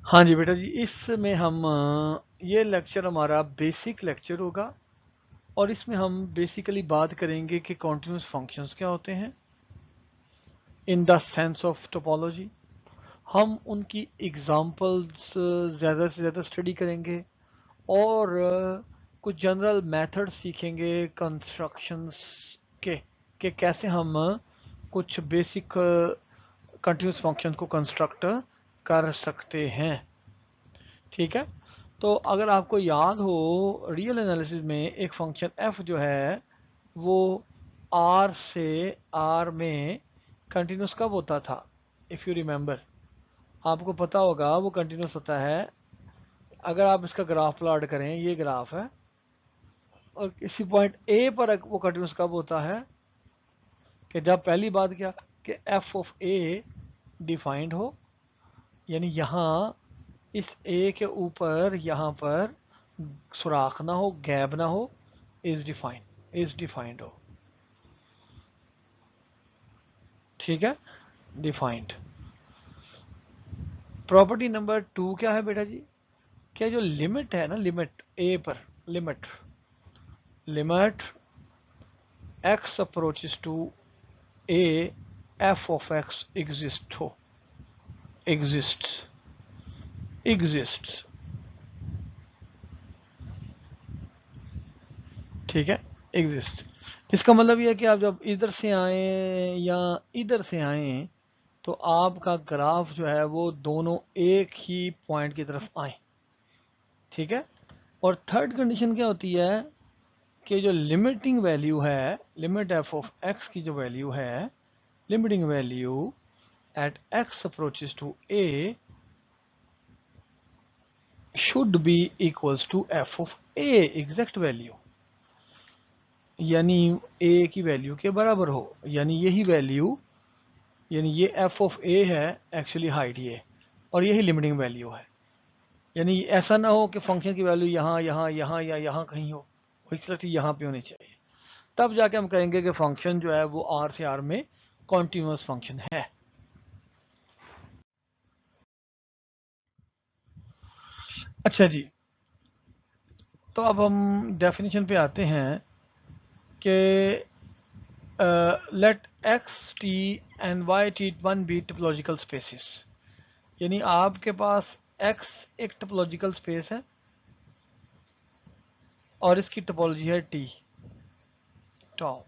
हाँ जी बेटा जी, इसमें हम ये लेक्चर हमारा बेसिक लेक्चर होगा और इसमें हम बेसिकली बात करेंगे कि कॉन्टिन्यूस फंक्शंस क्या होते हैं in the sense of topology. हम उनकी एग्जांपल्स ज़्यादा से ज़्यादा स्टडी करेंगे और कुछ जनरल मेथड सीखेंगे कंस्ट्रक्शंस के कि कैसे हम कुछ बेसिक कंटिन्यूस फंक्शंस को कंस्ट्रक्ट कर सकते हैं। ठीक है, तो अगर आपको याद हो रियल एनालिसिस में एक फंक्शन f जो है वो r से r में कंटिन्यूस कब होता था? इफ़ यू रिमेंबर, आपको पता होगा वो कंटिन्यूस होता है अगर आप इसका ग्राफ प्लॉट करें, ये ग्राफ है और किसी पॉइंट a पर वो कंटिन्यूस कब होता है कि जब पहली बात क्या कि f ऑफ a डिफाइंड हो, यानी यहाँ इस ए के ऊपर यहाँ पर सुराख ना हो, गैप ना हो, इज डिफाइंड हो। ठीक है, डिफाइंड। प्रॉपर्टी नंबर 2 क्या है बेटा जी? क्या जो लिमिट है ना, लिमिट ए पर, limit limit X approaches to A F of X exist हो, एग्जिस्ट। ठीक है, एग्जिस्ट। इसका मतलब यह है कि आप जब इधर से आए या इधर से आए तो आपका ग्राफ जो है वो दोनों एक ही पॉइंट की तरफ आए। ठीक है, और थर्ड कंडीशन क्या होती है कि जो लिमिटिंग वैल्यू है, लिमिट एफ ऑफ एक्स की जो वैल्यू है, limiting value at X approaches to A should be equals to F of A exact value, यानी ए की वैल्यू के बराबर हो, यानी यही वैल्यू, यानी ये एफ ऑफ ए है एक्चुअली हाइट ये, और यही लिमिटिंग वैल्यू है। यानी ऐसा ना हो कि फंक्शन की वैल्यू यहाँ यहाँ यहाँ या यहाँ कहीं हो, वो एक्जैक्टली यहाँ पे होनी चाहिए, तब जाके हम कहेंगे कि फंक्शन जो है वो आर से आर में कॉन्टिन्यूस फंक्शन है। अच्छा जी, तो अब हम डेफिनेशन पे आते हैं कि let X T and Y T one be topological spaces, यानी आपके पास x एक टोपोलॉजिकल स्पेस है और इसकी टोपोलॉजी है t टाउ,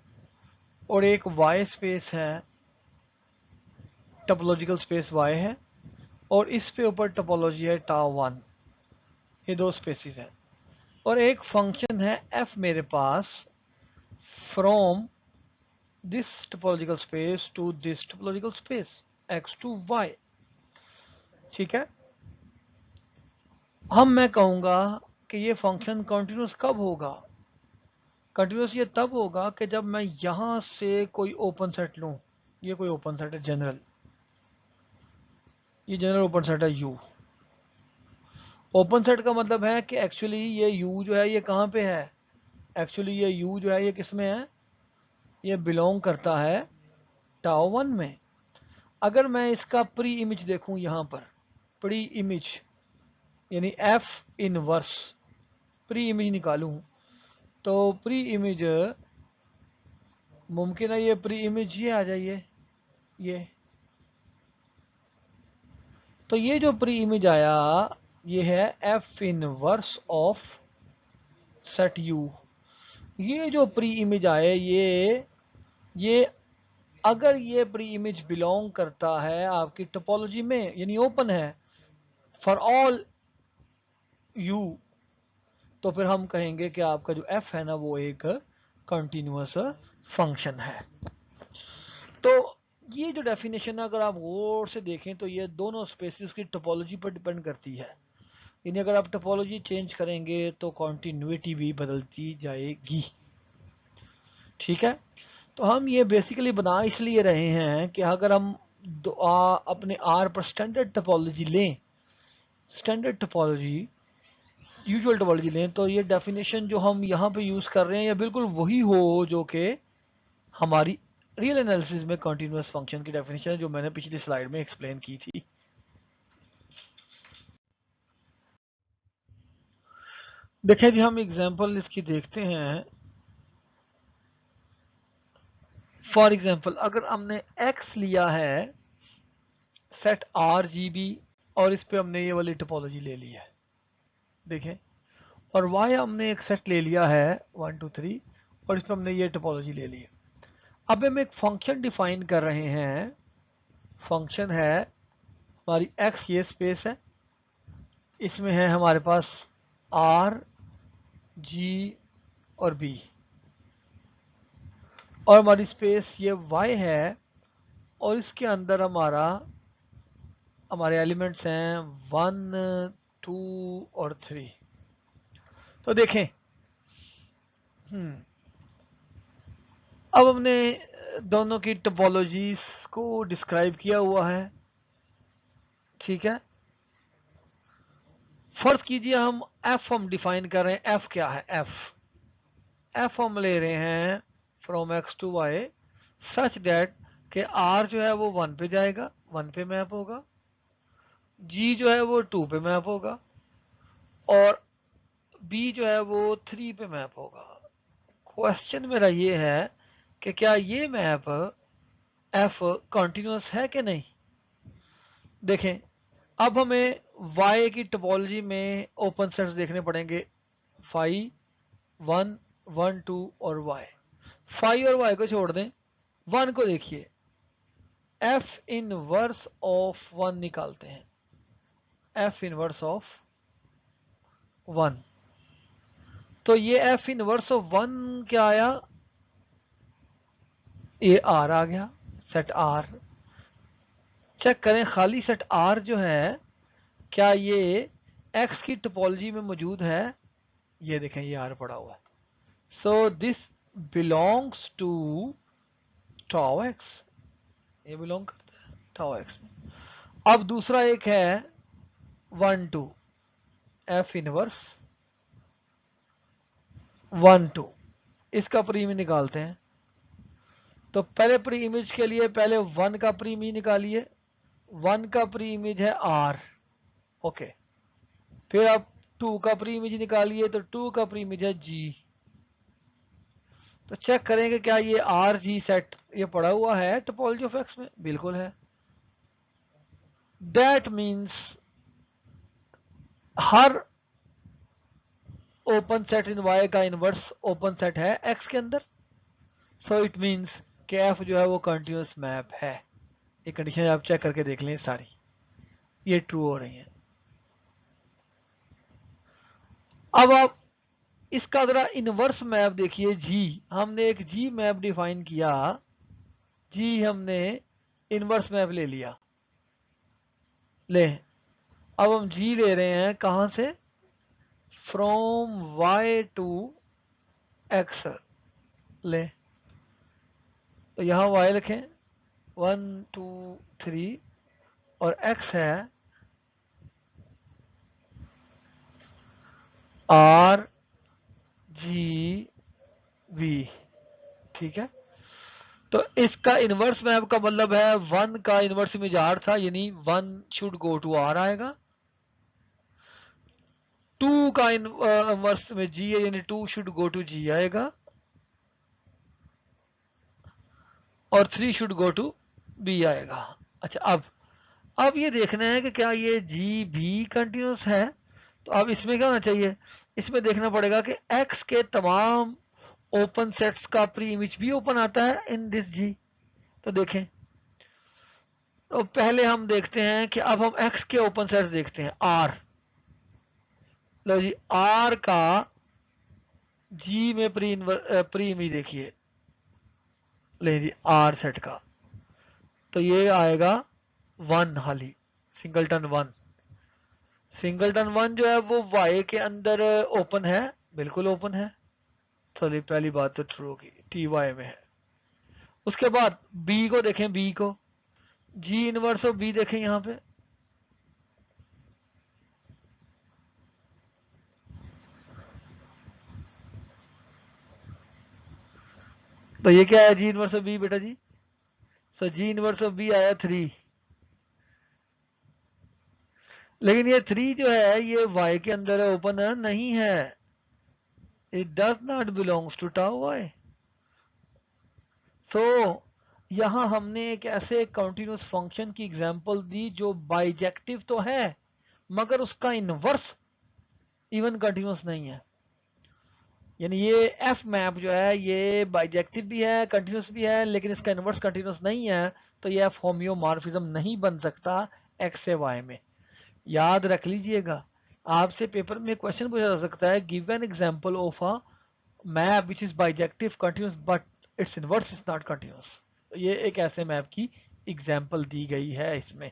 और एक y स्पेस है, टोपोलॉजिकल स्पेस y है, और इस पे ऊपर टोपोलॉजी है टाउ वन। ये दो स्पेसिस हैं और एक फंक्शन है f मेरे पास from this topological space to this topological space x to y। ठीक है, मैं कहूँगा कि ये फंक्शन कंटिन्यूस कब होगा? कंटिन्यूस ये तब होगा कि जब मैं यहाँ से कोई ओपन सेट लूँ, ये कोई ओपन सेट है जनरल, ये जनरल ओपन सेट है U। ओपन सेट का मतलब है कि एक्चुअली ये U जो है ये कहाँ पे है? एक्चुअली ये U जो है ये किस में है? ये बिलोंग करता है टाउ वन में। अगर मैं इसका प्री इमेज देखूं यहाँ पर, प्री इमेज यानी F इनवर्स, प्री इमेज निकालूं तो प्री इमेज मुमकिन है ये प्री इमेज ये आ जाइए, ये तो ये जो प्री इमेज आया ये है F inverse of set U। ये जो प्री इमेज आए ये अगर ये प्री इमेज बिलोंग करता है आपकी टोपोलॉजी में, यानी ओपन है फॉर ऑल U, तो फिर हम कहेंगे कि आपका जो f है ना वो एक कंटिन्यूअस फंक्शन है। तो ये जो डेफिनेशन है अगर आप गौर से देखें तो ये दोनों स्पेसिस की टोपोलॉजी पर डिपेंड करती है, यानी अगर आप टोपोलॉजी चेंज करेंगे तो कॉन्टिन्यूटी भी बदलती जाएगी। ठीक है, तो हम ये बेसिकली बना इसलिए रहे हैं कि अगर हम अपने आर पर स्टैंडर्ड टोपोलॉजी लें, स्टैंडर्ड टोपोलॉजी, यूजुअल टोपोलॉजी लें, तो ये डेफिनेशन जो हम यहाँ पे यूज़ कर रहे हैं ये बिल्कुल वही हो जो कि हमारी रियल एनालिसिस में कंटिन्यूअस फंक्शन की डेफिनेशन है, जो मैंने पिछली स्लाइड में एक्सप्लेन की थी। देखें जी, हम एग्जांपल इसकी देखते हैं। फॉर एग्जांपल अगर हमने x लिया है सेट आर जी बी और इस पे हमने ये वाली टोपोलॉजी ले ली है, देखें, और y हमने एक सेट ले लिया है 1 2 3 और इस पे हमने ये टोपोलॉजी ले ली है। अब हम एक फंक्शन डिफाइन कर रहे हैं, फंक्शन है हमारी x ये स्पेस है, इसमें है हमारे पास r g और b, और हमारी स्पेस ये y है और इसके अंदर हमारे एलिमेंट्स हैं 1 2 और 3। तो देखें, अब हमने दोनों की टोपोलॉजीज को डिस्क्राइब किया हुआ है, ठीक है। फर्ज कीजिए हम डिफाइन कर रहे हैं, f क्या है, f हम ले रहे हैं from x to y such that कि r जो है वो 1 पे जाएगा, 1 पे मैप होगा, g जो है वो 2 पे मैप होगा और b जो है वो 3 पे मैप होगा। क्वेश्चन मेरा ये है कि क्या ये मैप f कॉन्टिन्यूस है कि नहीं। देखें, अब हमें y की टोपोलॉजी में ओपन सेट्स देखने पड़ेंगे, 5 1 1 2 और y। 5 और y को छोड़ दें, 1 को देखिए, f इनवर्स ऑफ 1 निकालते हैं, f इनवर्स ऑफ 1। तो ये f इनवर्स ऑफ 1 क्या आया, ये r आ गया, सेट r। चेक करें खाली सेट r जो है क्या ये x की टोपोलॉजी में मौजूद है, ये देखें ये r पड़ा हुआ है। So this belongs to tau x, ये बिलोंग करता है टाउ x में। अब दूसरा एक है 1 2, f इनवर्स 1 2, इसका प्री इमेज निकालते हैं। तो पहले प्री इमेज के लिए पहले 1 का प्री इमेज निकालिए, 1 का प्री इमेज है r, ओके। फिर आप 2 का प्री इमेज निकालिए, तो 2 का प्री इमेज है g। तो चेक करेंगे क्या ये आर जी सेट ये पड़ा हुआ है टोपोलॉजी ऑफ एक्स में, बिल्कुल है। दैट मीन्स हर ओपन सेट इन वाई का इनवर्स ओपन सेट है एक्स के अंदर। सो इट मीन्स कि एफ जो है वो कंटिन्यूस मैप है। ये कंडीशन आप चेक करके देख लें, सारी ये ट्रू हो रही हैं। अब आप इसका जरा इनवर्स मैप देखिए, जी हमने एक जी मैप डिफाइन किया, जी हमने इनवर्स मैप ले लिया, ले अब हम जी ले रहे हैं कहां से, फ्रॉम y टू x ले। तो यहां y लिखें 1 2 3 और x है r g b, ठीक है। तो इसका इनवर्स मैप का मतलब है 1 का इनवर्स इमेज r था, यानी 1 शुड गो टू r आएगा। 2 का इनवर्स में g है, यानी 2 शुड गो टू g आएगा, और 3 शुड गो टू b आएगा। अच्छा, अब ये देखना है कि क्या ये जी भी कंटिन्यूस है। तो अब इसमें क्या होना चाहिए, इसमें देखना पड़ेगा कि x के तमाम ओपन सेट्स का प्री इमेज भी ओपन आता है इन दिस जी। तो देखें, तो पहले हम देखते हैं कि अब हम x के ओपन सेट्स देखते हैं, r, लो जी, r का g में प्री इमेज देखिए, ले जी r सेट का, तो ये आएगा 1 हाली, सिंगलटन 1। सिंगलटन 1 जो है वो y के अंदर ओपन है, बिल्कुल ओपन है, चलिए पहली बात तो ट्रू होगी, टी वाई में है। उसके बाद b को देखें, b को g इनवर्स ऑफ b देखें यहां पे, तो ये क्या है g इनवर्स ऑफ b बेटा जी, सो g इनवर्स ऑफ b आया 3, लेकिन ये 3 जो है ये y के अंदर ओपन नहीं है, it does not belongs to tau Y. So यहां हमने एक ऐसे कंटिन्यूस फंक्शन की एग्जांपल दी जो बाइजेक्टिव तो है मगर उसका इनवर्स इवन कंटिन्यूस नहीं है। यानी ये एफ मैप जो है ये बाइजेक्टिव भी है कंटिन्यूस भी है लेकिन इसका इनवर्स कंटिन्यूस नहीं है, तो ये एफ होम्योमॉर्फिज्म नहीं बन सकता एक्स से वाई में। याद रख लीजिएगा, आपसे पेपर में क्वेश्चन पूछा जा सकता है give an example of a map which is bijective continuous but it's inverse is not continuous. ये एक ऐसे मैप की एग्जांपल दी गई है इसमें।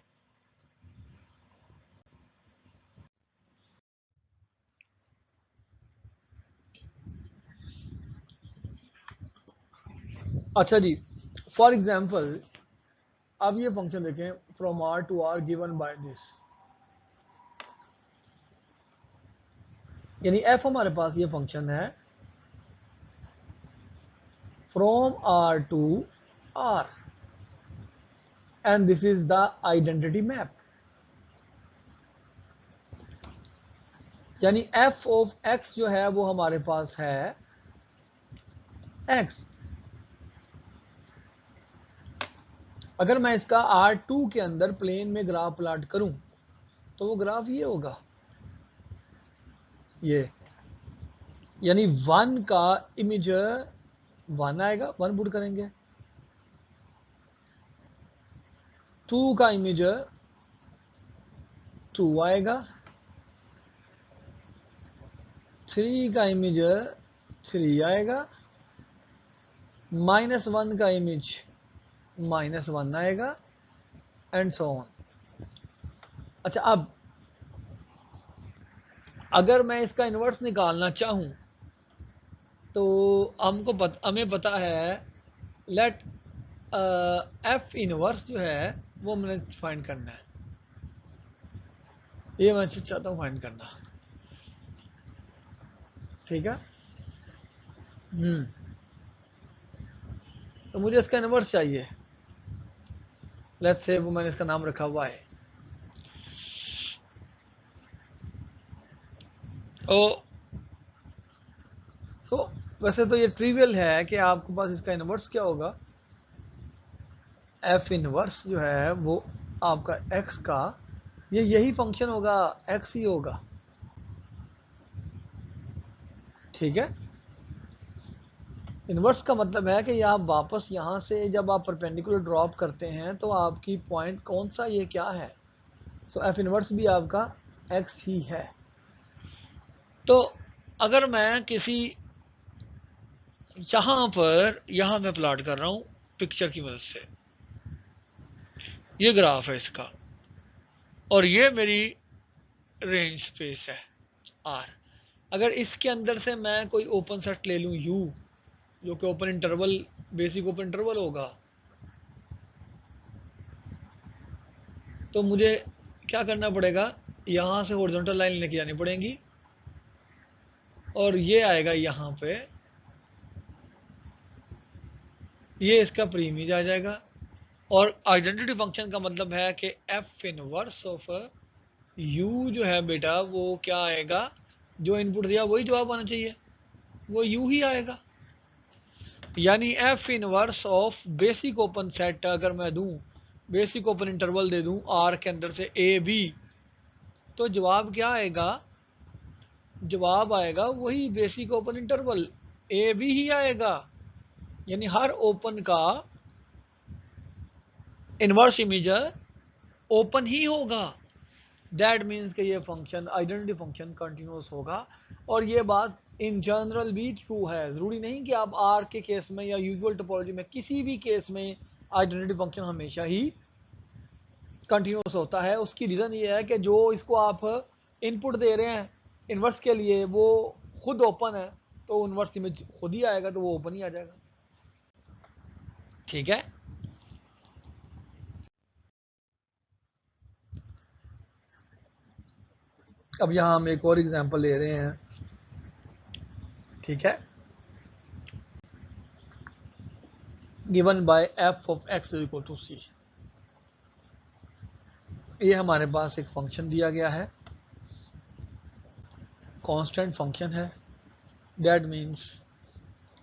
अच्छा जी, फॉर एग्जांपल अब ये फंक्शन देखें, from R to R given by this, यानी एफ हमारे पास ये फंक्शन है from R to R and this is the identity map. यानी एफ ऑफ एक्स जो है वो हमारे पास है एक्स। अगर मैं इसका R2 के अंदर प्लेन में ग्राफ प्लॉट करूं तो वो ग्राफ ये होगा, ये यानी 1 का इमेज 1 आएगा, 1 पुट करेंगे, 2 का इमेज 2 आएगा, 3 का इमेज 3 आएगा, -1 का इमेज -1 आएगा एंड सो ऑन। अच्छा, अब अगर मैं इसका इन्वर्स निकालना चाहूं तो हमें पता है लेट एफ इनवर्स जो है वो मैंने फाइंड करना है, ये मैं चाहता हूँ फाइंड करना। ठीक है, तो मुझे इसका इनवर्स चाहिए। लेट्स से वो मैंने इसका नाम रखा हुआ है ओ। सो वैसे तो ये ट्रिवियल है कि आपके पास इसका इनवर्स क्या होगा, एफ इनवर्स जो है वो आपका एक्स का ये यही फंक्शन होगा, एक्स ही होगा। ठीक है, इनवर्स का मतलब है कि आप वापस यहाँ से जब आप परपेंडिकुलर ड्रॉप करते हैं तो आपकी पॉइंट कौन सा ये क्या है, सो एफ इनवर्स भी आपका एक्स ही है। तो अगर मैं किसी यहाँ मैं प्लॉट कर रहा हूँ पिक्चर की मदद से, ये ग्राफ है इसका और ये मेरी रेंज स्पेस है आर। अगर इसके अंदर से मैं कोई ओपन सेट ले लूँ यू, जो कि open interval basic open interval होगा, तो मुझे क्या करना पड़ेगा, यहाँ से हॉरिजॉन्टल लाइन लेके जानी पड़ेगी और ये आएगा यहाँ पे, ये इसका प्रीमिज आ जाएगा। और आइडेंटिटी फंक्शन का मतलब है कि एफ इनवर्स ऑफ यू जो है बेटा वो क्या आएगा, जो इनपुट दिया वही जवाब आना चाहिए, वो यू ही आएगा। यानी F inverse of basic open set अगर मैं दूं, बेसिक ओपन इंटरवल दे दूं आर के अंदर से ए बी, तो जवाब क्या आएगा, जवाब आएगा वही basic open interval A B ही आएगा। यानी हर ओपन का इनवर्स इमेज ओपन ही होगा। दैट मीन्स कि ये फंक्शन आइडेंटिटी फंक्शन कंटिन्यूस होगा। और ये बात इन जनरल भी ट्रू है, ज़रूरी नहीं कि आप आर के केस में या यूजुअल टोपोलॉजी में किसी भी केस में आइडेंटिटी फंक्शन हमेशा ही कंटिन्यूस होता है। उसकी रीज़न ये है कि जो इसको आप इनपुट दे रहे हैं इन्वर्स के लिए वो खुद ओपन है, तो इन्वर्स इमेज खुद ही आएगा, तो वो ओपन ही आ जाएगा। ठीक है, अब यहाँ हम एक और एग्जांपल ले रहे हैं। ठीक है, given by F of X equal to C, ये हमारे पास एक फंक्शन दिया गया है, कांस्टेंट फंक्शन है दैट मीन्स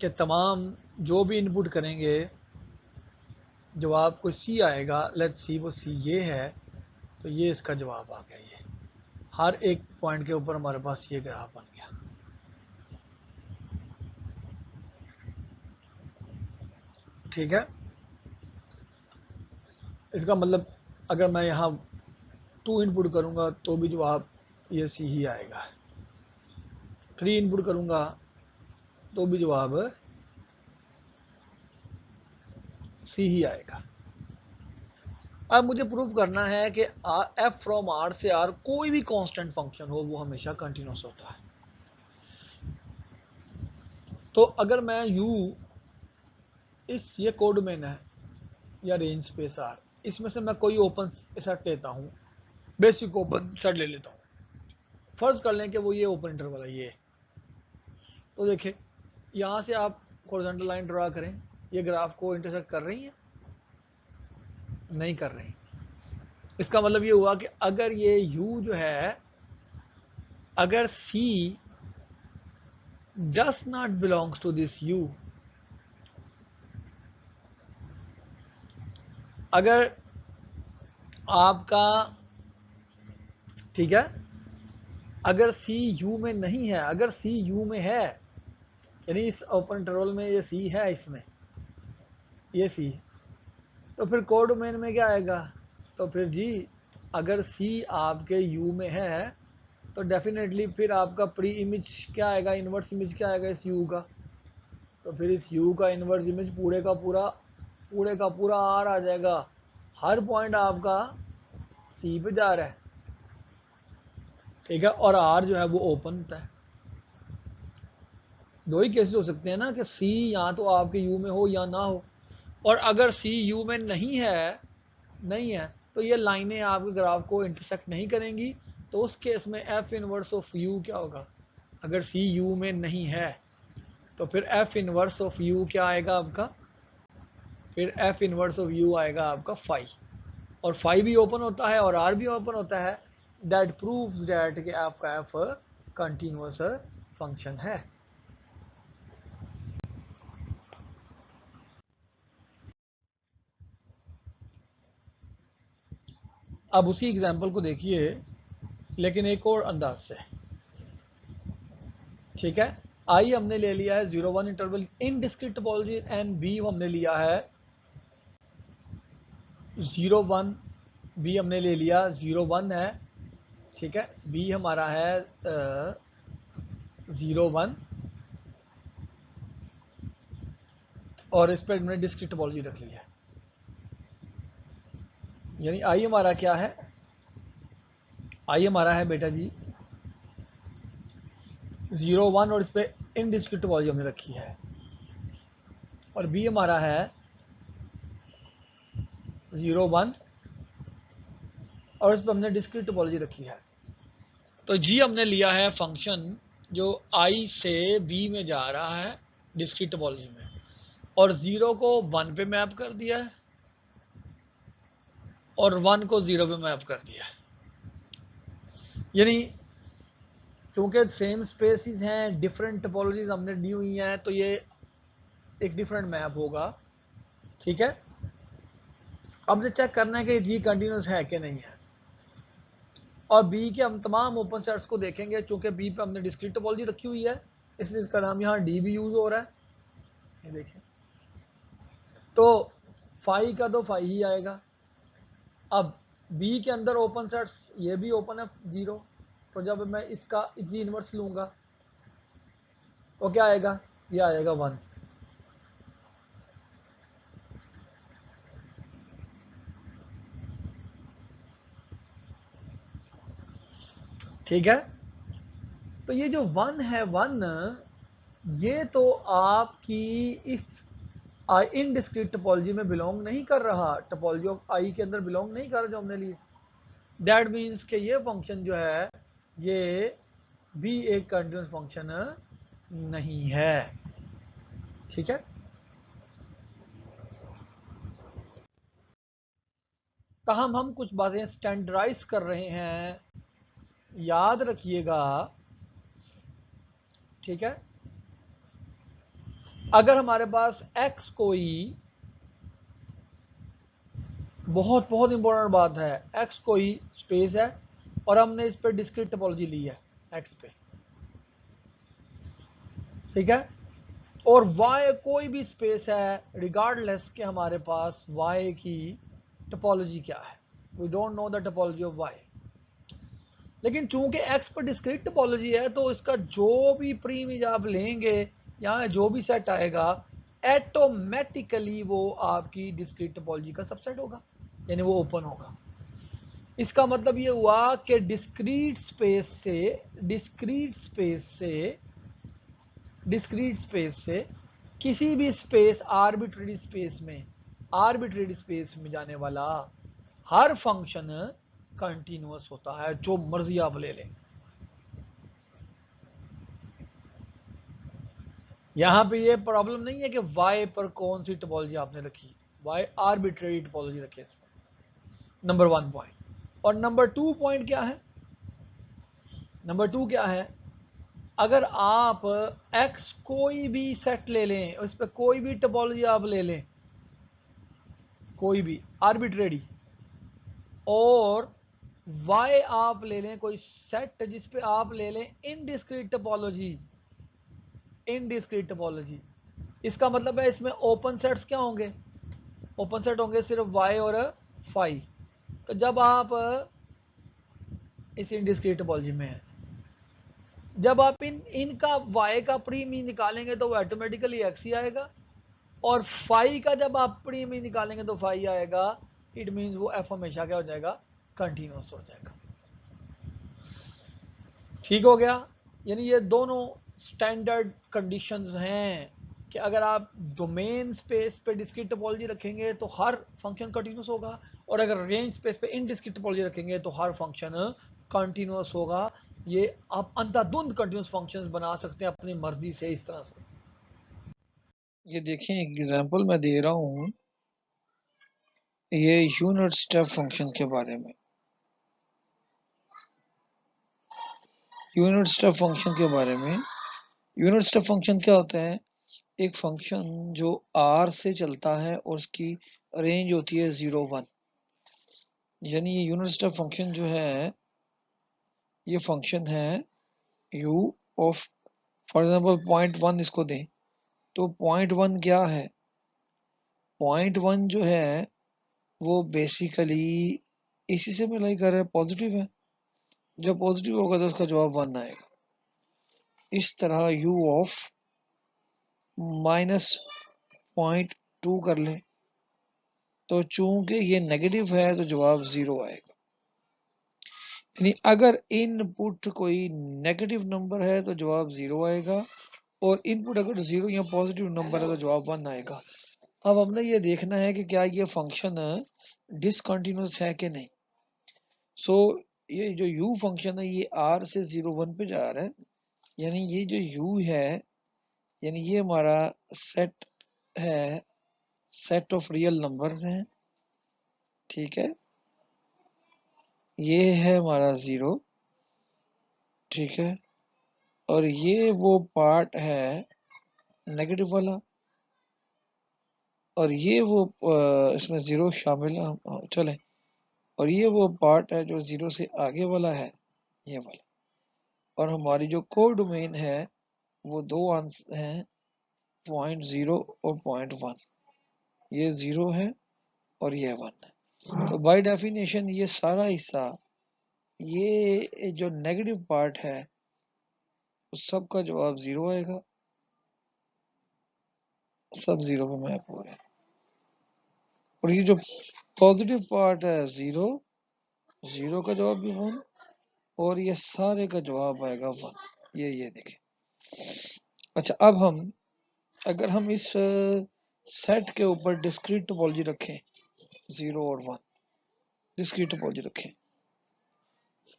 कि तमाम जो भी इनपुट करेंगे जवाब को सी आएगा। लेट्स सी वो सी ये है, तो ये इसका जवाब आ गया। ये हर एक पॉइंट के ऊपर हमारे पास ये ग्राफ बन गया। ठीक है, इसका मतलब अगर मैं यहाँ 2 इनपुट करूँगा तो भी जवाब ये सी ही आएगा, 3 इनपुट करूँगा तो भी जवाब सी ही आएगा। अब मुझे प्रूव करना है कि एफ फ्रॉम आर से आर कोई भी कांस्टेंट फंक्शन हो वो हमेशा कंटिन्यूस होता है। तो अगर मैं यू इस ये कोडोमेन है या रेंज स्पेस आर, इसमें से मैं कोई ओपन सेट लेता हूँ, बेसिक ओपन सेट ले लेता हूँ। फर्ज कर लें कि वो ये ओपन इंटरवल है ये। तो देखिए यहाँ से आप हॉरिजॉन्टल लाइन ड्रा करें, ये ग्राफ को इंटरसेक्ट कर रही है? नहीं कर रही। इसका मतलब ये हुआ कि अगर ये u जो है, अगर c does not belongs to this u, अगर आपका, ठीक है, अगर c u में नहीं है, अगर c u में है यानी इस ओपन इंटरवल में ये c है, इसमें ये c, तो फिर कोडोमेन में क्या आएगा? तो फिर जी अगर c आपके u में है तो डेफिनेटली फिर आपका प्री इमेज क्या आएगा, इन्वर्स इमेज क्या आएगा इस u का? तो फिर इस u का इन्वर्स इमेज पूरे का पूरा आर आ जाएगा। हर पॉइंट आपका c पे जा रहा है, ठीक है, और r जो है वो ओपन होता है। दो ही केसेस हो सकते हैं ना कि c या तो आपके u में हो या ना हो, और अगर c u में नहीं है तो ये लाइनें आपके ग्राफ को इंटरसेक्ट नहीं करेंगी। तो उस केस में f इनवर्स ऑफ u क्या होगा? अगर c u में नहीं है तो फिर f इनवर्स ऑफ u क्या आएगा आपका? फिर f इनवर्स ऑफ u आएगा आपका फाई, और फाई भी ओपन होता है और r भी ओपन होता है। दैट प्रूव्स दैट कि आपका f कंटिन्यूअस फंक्शन है। अब उसी एग्जाम्पल को देखिए लेकिन एक और अंदाज से, ठीक है। आई हमने ले लिया है 0-1 interval in discrete topology, and B हमने लिया है 0-1, बी हमने ले लिया 0-1 है, ठीक है। बी हमारा है 0-1 और इस पर हमने डिस्क्रीट टोपोलॉजी रख ली है। यानी आई हमारा क्या है? आई हमारा है बेटा जी 0-1 और इस पर इन डिस्क्रीट टोपोलॉजी हमने रखी है, और बी हमारा है 0-1 और इस पर हमने डिस्क्रीट टोपोलॉजी रखी है। तो जी हमने लिया है फंक्शन जो आई से बी में जा रहा है डिस्क्रीट टोपोलॉजी में, और 0 को 1 पे मैप कर दिया है और 1 को 0 पे मैप कर दिया है। यानी चूंकि सेम स्पेसिस हैं, डिफरेंट टोपोलॉजीज हमने दी हुई हैं, तो ये एक डिफरेंट मैप होगा, ठीक है। अब ये चेक करना है कि जी कंटिन्यूस है कि नहीं है, और बी के हम तमाम ओपन सेट्स को देखेंगे। चूंकि बी पे हमने डिस्क्रीट टोपोलॉजी रखी हुई है इसलिए इसका नाम यहाँ डी भी यूज हो रहा है, ये देखें। तो फाई का तो फाई ही आएगा। अब बी के अंदर ओपन सेट्स ये भी ओपन है 0, तो जब मैं इसका जी इनवर्स लूंगा तो क्या आएगा? ये आएगा 1। ठीक है, तो ये जो 1 है 1, ये तो आपकी इस इन डिस्क्रीट टोपोलॉजी में बिलोंग नहीं कर रहा, टोपोलॉजी ऑफ आई के अंदर बिलोंग नहीं कर रहा जो हमने लिए। दैट मीन्स कि ये फंक्शन जो है ये भी एक कंटिन्यूस फंक्शन नहीं है, ठीक है। ताहम हम कुछ बातें स्टैंडर्डाइज कर रहे हैं, याद रखिएगा, ठीक है। अगर हमारे पास x कोई बहुत बहुत इंपॉर्टेंट बात है, x कोई स्पेस है और हमने इस पर डिस्क्रीट टोपोलॉजी ली है x पे, ठीक है, और y कोई भी स्पेस है रिगार्डलेस के हमारे पास y की टोपोलॉजी क्या है, we don't know the topology of y, लेकिन चूंकि x पर डिस्क्रीट टोपोलॉजी है तो इसका जो भी प्री इमेज आप लेंगे, यहाँ जो भी सेट आएगा ऑटोमेटिकली वो आपकी डिस्क्रीट टोपोलॉजी का सबसेट होगा, यानी वो ओपन होगा। इसका मतलब ये हुआ कि डिस्क्रीट स्पेस से किसी भी स्पेस आर्बिट्रेरी स्पेस में जाने वाला हर फंक्शन कंटिन्यूअस होता है, जो मर्जी आप ले लें। यहां पे ये प्रॉब्लम नहीं है कि y पर कौन सी टोपोलॉजी आपने रखी, y आर्बिट्रेरी टोपोलॉजी रखी है इसमें, नंबर 1 पॉइंट। और नंबर 2 पॉइंट क्या है, नंबर 2 क्या है, अगर आप x कोई भी सेट ले लें और इस पर कोई भी टोपोलॉजी आप ले लें, कोई भी आर्बिट्रेरी, और y आप ले लें कोई सेट जिस पे आप ले लें इनडिस्क्रीट टोपोलॉजी, इसका मतलब है इसमें ओपन सेट्स क्या होंगे, ओपन सेट होंगे सिर्फ y और फाई। तो जब आप इस इनडिस्क्रीट टोपोलॉजी में है, जब आप इनका y का प्री मीन निकालेंगे तो वो ऑटोमेटिकली x ही आएगा, और फाई का जब आप प्री मीन निकालेंगे तो फाई आएगा। इट मीन्स वो f हमेशा क्या हो जाएगा, कंटिन्यूअस हो जाएगा। ठीक हो गया, यानी ये दोनों स्टैंडर्ड कंडीशंस हैं कि अगर आप डोमेन स्पेस पे डिस्क्रीट टोपोलॉजी रखेंगे तो हर फंक्शन कंटिन्यूअस होगा, और अगर रेंज स्पेस पे इनडिस्क्रीट टोपोलॉजी रखेंगे तो हर फंक्शन कंटिन्यूअस होगा। ये आप अंधाधुंध कंटिन्यूअस फंक्शंस बना सकते हैं अपनी मर्जी से इस तरह से। ये देखें, एक एग्जांपल मैं दे रहा हूँ, ये यूनिट स्टेप फंक्शन के बारे में। यूनिट स्टेप फंक्शन के बारे में, यूनिट स्टेप फंक्शन क्या होता है, एक फंक्शन जो r से चलता है और उसकी रेंज होती है 0 1, यानी ये यूनिट स्टेप फंक्शन जो है, ये फंक्शन है u of, for example point 1 इसको दें, तो पॉइंट 1 क्या है, पॉइंट 1 जो है वो बेसिकली इसी से मिलाई कर रहा है, पॉजिटिव है, जब पॉजिटिव होगा तो उसका जवाब 1 आएगा। इस तरह u ऑफ -0.2 कर लें, तो चूंकि ये नेगेटिव है तो जवाब 0 आएगा। यानी अगर इनपुट कोई नेगेटिव नंबर है तो जवाब 0 आएगा, और इनपुट अगर 0 या पॉजिटिव नंबर है तो जवाब 1 आएगा। अब हमने ये देखना है कि क्या ये फंक्शन डिसकंटिन्यूअस है कि नहीं। सो ये जो u फंक्शन है ये r से 0 1 पे जा रहा है, यानी ये जो u है, यानी ये हमारा सेट है, सेट ऑफ रियल नंबर है, ठीक है, ये है हमारा 0, ठीक है, और ये वो पार्ट है नेगेटिव वाला, और ये वो इसमें 0 शामिल है, चले, और ये वो पार्ट है जो 0 से आगे वाला है, ये वाला, और हमारी जो कोर डोमेन है वो दो आंसर हैं, 0.0 और 0.1, ये 0 है और ये 1 है। तो बाय डेफिनेशन ये सारा हिस्सा, ये जो नेगेटिव पार्ट है उस सब का जवाब 0 आएगा, सब 0 पे मैप हो रहे हैं, और ये जो पॉजिटिव पार्ट है 0, 0 का जवाब भी 1, और ये सारे का जवाब आएगा 1। ये देखें। अच्छा, अब हम अगर हम इस सेट के ऊपर डिस्क्रीट टोपोलॉजी रखें, 0 और 1 डिस्क्रीट टोपोलॉजी रखें,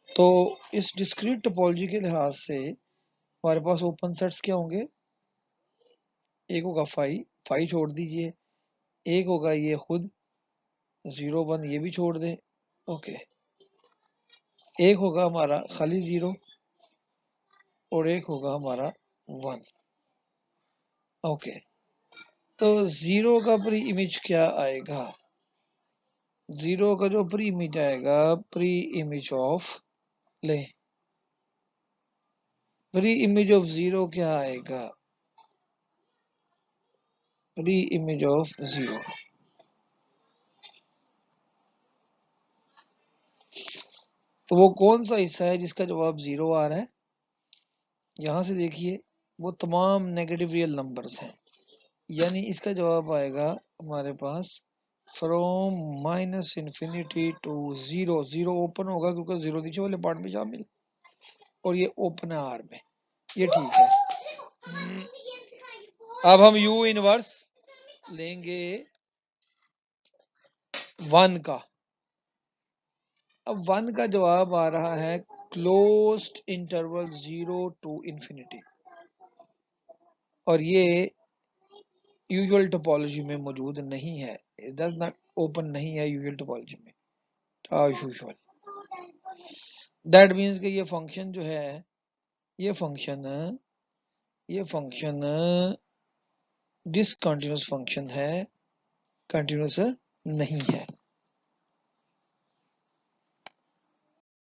तो इस डिस्क्रीट टोपोलॉजी के लिहाज से हमारे पास ओपन सेट्स क्या होंगे, एक होगा फाई छोड़ दीजिए, एक होगा ये खुद 0 1, ये भी छोड़ दें, ओके, एक होगा हमारा खाली 0 और एक होगा हमारा 1, ओके। तो जीरो का प्री इमेज क्या आएगा? जीरो का जो प्री इमेज आएगा, प्री इमेज ऑफ, ले प्री इमेज ऑफ जीरो क्या आएगा? प्री इमेज ऑफ जीरो, तो वो कौन सा हिस्सा है जिसका जवाब जीरो आ रहा है? यहां से देखिए, वो तमाम नेगेटिव रियल नंबर्स हैं, यानी इसका जवाब आएगा हमारे पास from minus infinity to zero. Zero open होगा क्योंकि जीरो नीचे वाले पार्ट में शामिल, और ये ओपन है आर में, ये ठीक है। अब हम u इनवर्स लेंगे 1 का। अब 1 का जवाब आ रहा है क्लोज्ड इंटरवल 0 टू इंफिनिटी, और ये यूजुअल टोपोलॉजी में मौजूद नहीं है, इट डज नॉट ओपन नहीं है यूजुअल टोपोलॉजी में, यूजुअल। दैट मीन्स कि ये फंक्शन जो है, ये फंक्शन डिसकंटिन्यूअस फंक्शन है, कंटिन्यूअस नहीं है।